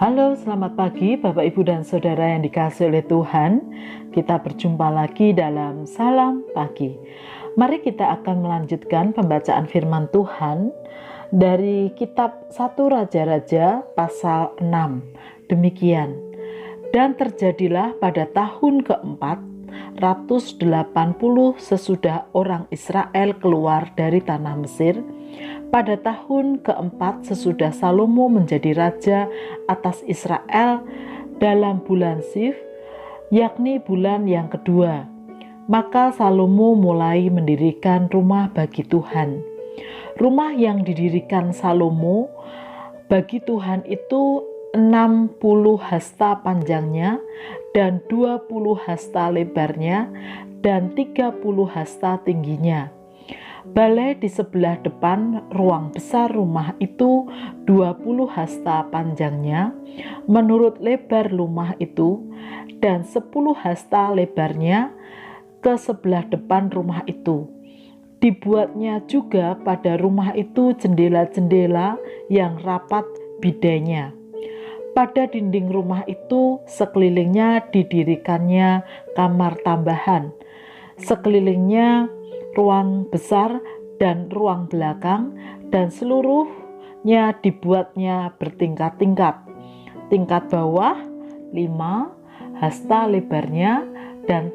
Halo, selamat pagi Bapak Ibu dan Saudara yang dikasihi oleh Tuhan. Kita berjumpa lagi dalam Salam Pagi. Mari kita akan melanjutkan pembacaan firman Tuhan dari kitab 1 Raja-Raja pasal 6. Demikian. Dan terjadilah pada tahun keempat, 180 sesudah orang Israel keluar dari tanah Mesir, pada tahun keempat sesudah Salomo menjadi raja atas Israel dalam bulan Sif, yakni bulan yang kedua, maka Salomo mulai mendirikan rumah bagi Tuhan. Rumah yang didirikan Salomo bagi Tuhan itu 60 hasta panjangnya dan 20 hasta lebarnya dan 30 hasta tingginya. Balai di sebelah depan ruang besar rumah itu 20 hasta panjangnya menurut lebar rumah itu dan 10 hasta lebarnya ke sebelah depan rumah itu. Dibuatnya juga pada rumah itu jendela-jendela yang rapat bidainya. Pada dinding rumah itu sekelilingnya didirikannya kamar tambahan. Sekelilingnya ruang besar dan ruang belakang, dan seluruhnya dibuatnya bertingkat-tingkat. Tingkat bawah 5 hasta lebarnya dan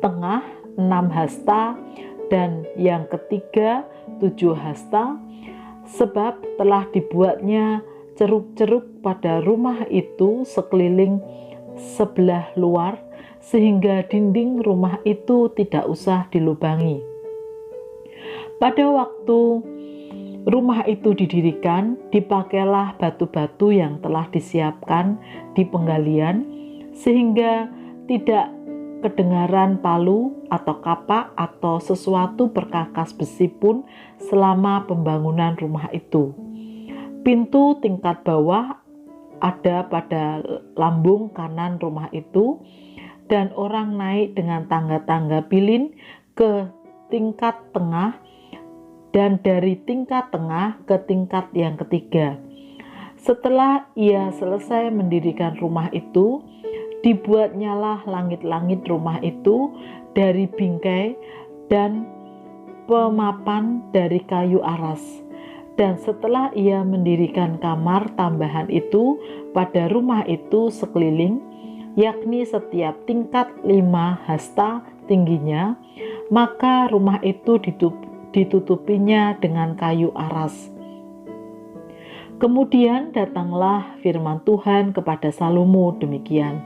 tengah 6 hasta dan yang ketiga 7 hasta, sebab telah dibuatnya ceruk-ceruk pada rumah itu sekeliling sebelah luar, sehingga dinding rumah itu tidak usah dilubangi. Pada waktu rumah itu didirikan, dipakailah batu-batu yang telah disiapkan di penggalian, sehingga tidak kedengaran palu atau kapak atau sesuatu perkakas besi pun selama pembangunan rumah itu. Pintu tingkat bawah ada pada lambung kanan rumah itu, dan orang naik dengan tangga-tangga pilin ke tingkat tengah, dan dari tingkat tengah ke tingkat yang ketiga. Setelah ia selesai mendirikan rumah itu, dibuatnyalah langit-langit rumah itu dari bingkai dan pemapan dari kayu aras. Dan setelah ia mendirikan kamar tambahan itu pada rumah itu sekeliling, yakni setiap tingkat 5 hasta tingginya, maka rumah itu ditutupinya dengan kayu aras. Kemudian datanglah firman Tuhan kepada Salomo demikian: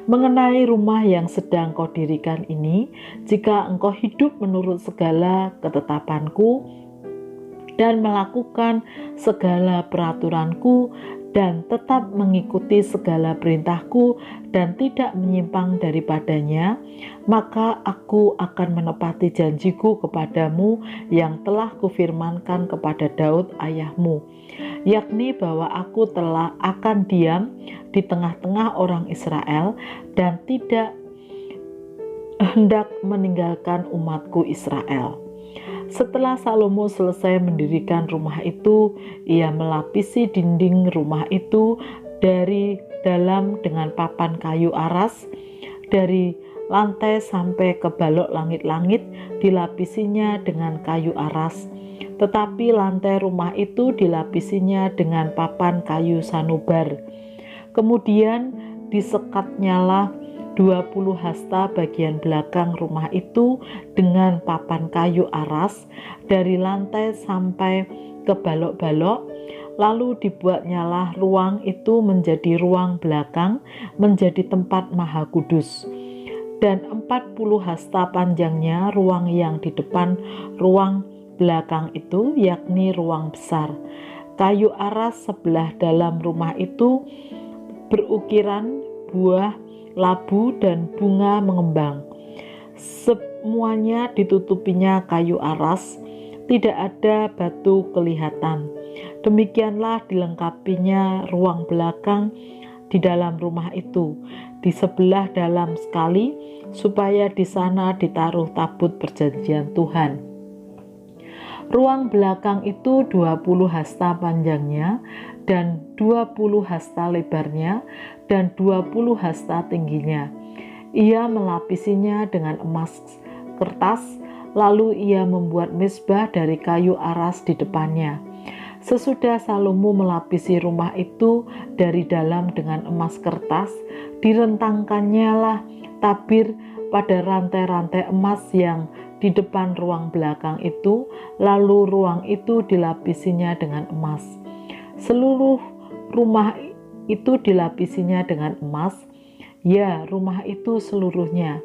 mengenai rumah yang sedang kau dirikan ini, jika engkau hidup menurut segala ketetapanku dan melakukan segala peraturanku dan tetap mengikuti segala perintahku dan tidak menyimpang daripadanya, maka aku akan menepati janjiku kepadamu yang telah kufirmankan kepada Daud ayahmu, yakni bahwa aku telah akan diam di tengah-tengah orang Israel dan tidak hendak meninggalkan umatku Israel. Setelah Salomo selesai mendirikan rumah itu, ia melapisi dinding rumah itu dari dalam dengan papan kayu aras, dari lantai sampai ke balok langit-langit dilapisinya dengan kayu aras, tetapi lantai rumah itu dilapisinya dengan papan kayu sanubar. Kemudian disekatnyalah 20 hasta bagian belakang rumah itu dengan papan kayu aras dari lantai sampai ke balok-balok. Lalu dibuatnyalah ruang itu menjadi ruang belakang, menjadi tempat maha kudus. Dan 40 hasta panjangnya ruang yang di depan ruang belakang itu, yakni ruang besar. Kayu aras sebelah dalam rumah itu berukiran buah labu dan bunga mengembang. Semuanya ditutupinya kayu aras, tidak ada batu kelihatan. Demikianlah dilengkapinya ruang belakang di dalam rumah itu, di sebelah dalam sekali, supaya di sana ditaruh tabut perjanjian Tuhan. Ruang belakang itu 20 hasta panjangnya dan 20 hasta lebarnya dan 20 hasta tingginya. Ia melapisinya dengan emas kertas, lalu ia membuat mezbah dari kayu aras di depannya. Sesudah Salomo melapisi rumah itu dari dalam dengan emas kertas, direntangkannya lah tabir pada rantai-rantai emas yang di depan ruang belakang itu, lalu ruang itu dilapisinya dengan emas. Seluruh rumah itu dilapisinya dengan emas, ya rumah itu seluruhnya.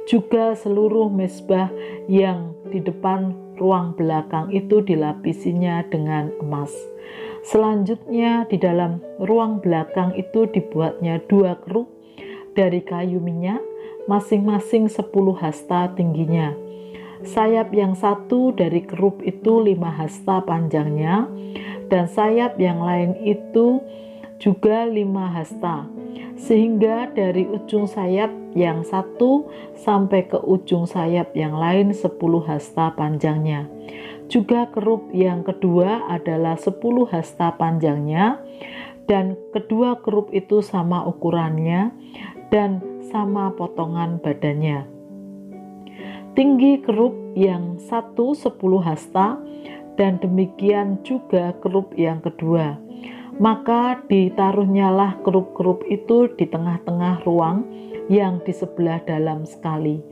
Juga seluruh mezbah yang di depan ruang belakang itu dilapisinya dengan emas. Selanjutnya di dalam ruang belakang itu dibuatnya 2 kerub dari kayu minyak, masing-masing 10 hasta tingginya. Sayap yang satu dari kerub itu 5 hasta panjangnya, dan sayap yang lain itu juga 5 hasta, sehingga dari ujung sayap yang satu sampai ke ujung sayap yang lain 10 hasta panjangnya. Juga kerub yang kedua adalah 10 hasta panjangnya, dan kedua kerub itu sama ukurannya dan sama potongan badannya. Tinggi kerub yang satu 10 hasta, dan demikian juga kerub yang kedua. Maka ditaruhnyalah kerub-kerub itu di tengah-tengah ruang yang di sebelah dalam sekali.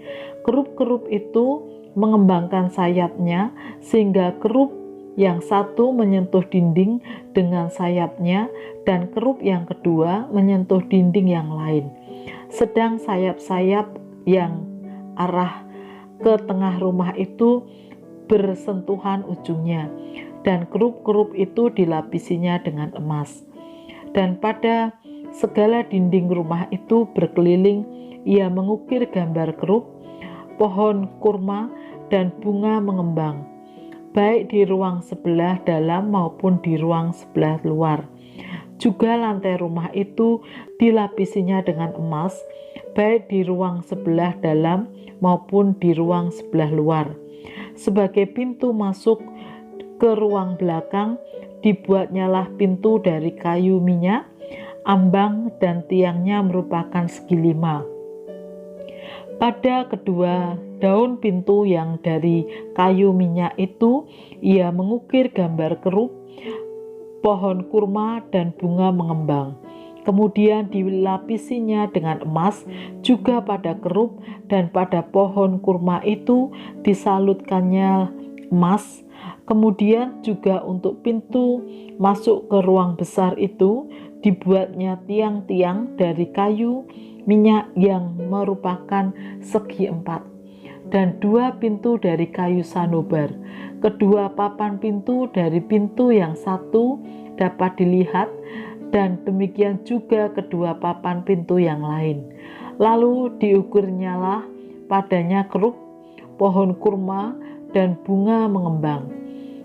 Kerub-kerub itu mengembangkan sayapnya, sehingga kerub yang satu menyentuh dinding dengan sayapnya, dan kerub yang kedua menyentuh dinding yang lain. Sedang sayap-sayap yang arah ke tengah rumah itu bersentuhan ujungnya, dan kerub-kerub itu dilapisinya dengan emas. Dan pada segala dinding rumah itu berkeliling ia mengukir gambar kerub, pohon kurma, dan bunga mengembang, baik di ruang sebelah dalam maupun di ruang sebelah luar. Juga lantai rumah itu dilapisinya dengan emas, baik di ruang sebelah dalam maupun di ruang sebelah luar. Sebagai pintu masuk ke ruang belakang, dibuatnyalah pintu dari kayu minyak, ambang dan tiangnya merupakan segi 5. Pada kedua daun pintu yang dari kayu minyak itu, ia mengukir gambar kerub, pohon kurma, dan bunga mengembang. Kemudian dilapisinya dengan emas juga pada kerub, dan pada pohon kurma itu disalutkannya emas. Kemudian juga untuk pintu masuk ke ruang besar itu dibuatnya tiang-tiang dari kayu minyak yang merupakan segi 4, dan 2 pintu dari kayu sanobar. Kedua papan pintu dari pintu yang satu dapat dilihat, dan demikian juga kedua papan pintu yang lain. Lalu diukirnyalah padanya kerub, pohon kurma, dan bunga mengembang.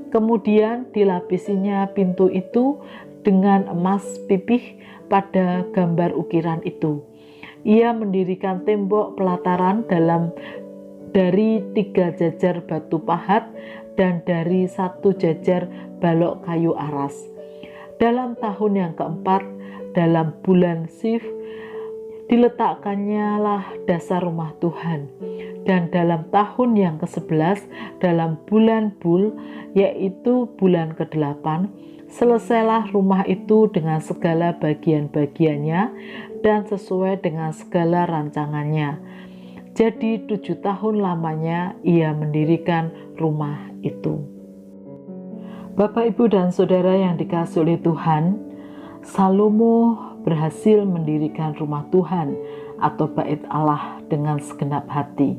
Kemudian dilapisinya pintu itu dengan emas pipih pada gambar ukiran itu. Ia mendirikan tembok pelataran dari 3 jajar batu pahat dan dari 1 jajar balok kayu aras. Dalam tahun yang keempat, dalam bulan Sif, diletakkannya lah dasar rumah Tuhan. Dan dalam tahun yang ke-11, dalam bulan Bul, yaitu bulan ke-8, selesailah rumah itu dengan segala bagian-bagiannya dan sesuai dengan segala rancangannya. Jadi 7 tahun lamanya ia mendirikan rumah itu. Bapak, Ibu, dan Saudara yang dikasihi oleh Tuhan, Salomo berhasil mendirikan rumah Tuhan atau bait Allah dengan segenap hati.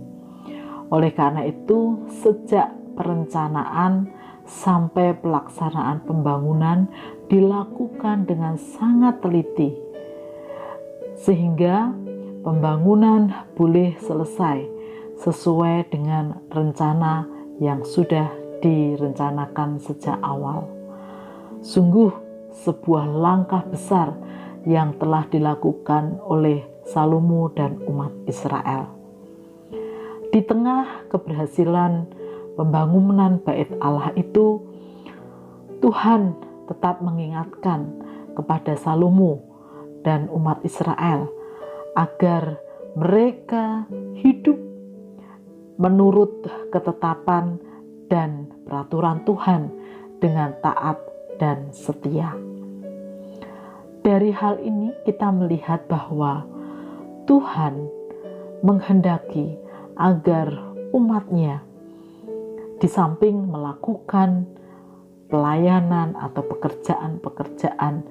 Oleh karena itu, sejak perencanaan sampai pelaksanaan pembangunan dilakukan dengan sangat teliti, sehingga pembangunan boleh selesai sesuai dengan rencana yang sudah direncanakan sejak awal. Sungguh sebuah langkah besar yang telah dilakukan oleh Salomo dan umat Israel. Di tengah keberhasilan pembangunan bait Allah itu, Tuhan tetap mengingatkan kepada Salomo dan umat Israel agar mereka hidup menurut ketetapan dan peraturan Tuhan dengan taat dan setia. Dari hal ini kita melihat bahwa Tuhan menghendaki agar umatnya di samping melakukan pelayanan atau pekerjaan-pekerjaan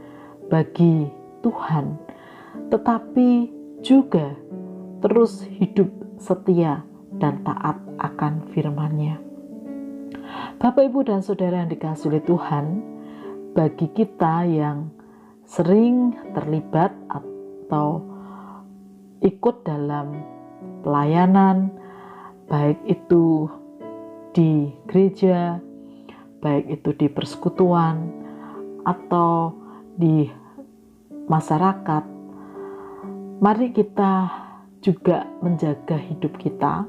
bagi Tuhan, tetapi juga terus hidup setia dan taat akan firman-Nya. Bapak, Ibu, dan Saudara yang dikasihi oleh Tuhan, bagi kita yang sering terlibat atau ikut dalam pelayanan, baik itu di gereja, baik itu di persekutuan atau di masyarakat, mari kita juga menjaga hidup kita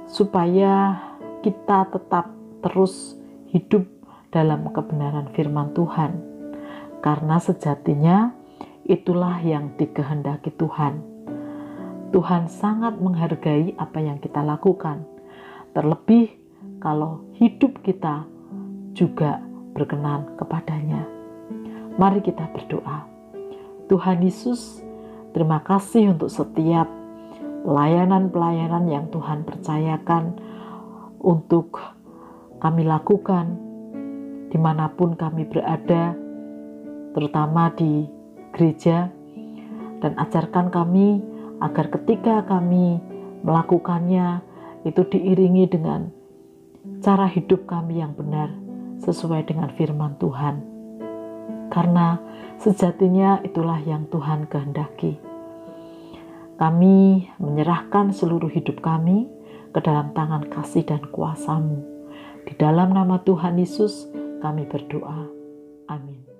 supaya kita tetap terus hidup dalam kebenaran firman Tuhan, karena sejatinya itulah yang dikehendaki Tuhan. Tuhan sangat menghargai apa yang kita lakukan, terlebih kalau hidup kita juga berkenan kepadanya. Mari kita berdoa. Tuhan Yesus, terima kasih untuk setiap pelayanan-pelayanan yang Tuhan percayakan untuk kami lakukan dimanapun kami berada, terutama di gereja, dan ajarkan kami agar ketika kami melakukannya itu diiringi dengan cara hidup kami yang benar sesuai dengan firman Tuhan, karena sejatinya itulah yang Tuhan kehendaki. Kami menyerahkan seluruh hidup kami ke dalam tangan kasih dan kuasa-Mu. Di dalam nama Tuhan Yesus kami berdoa. Amin.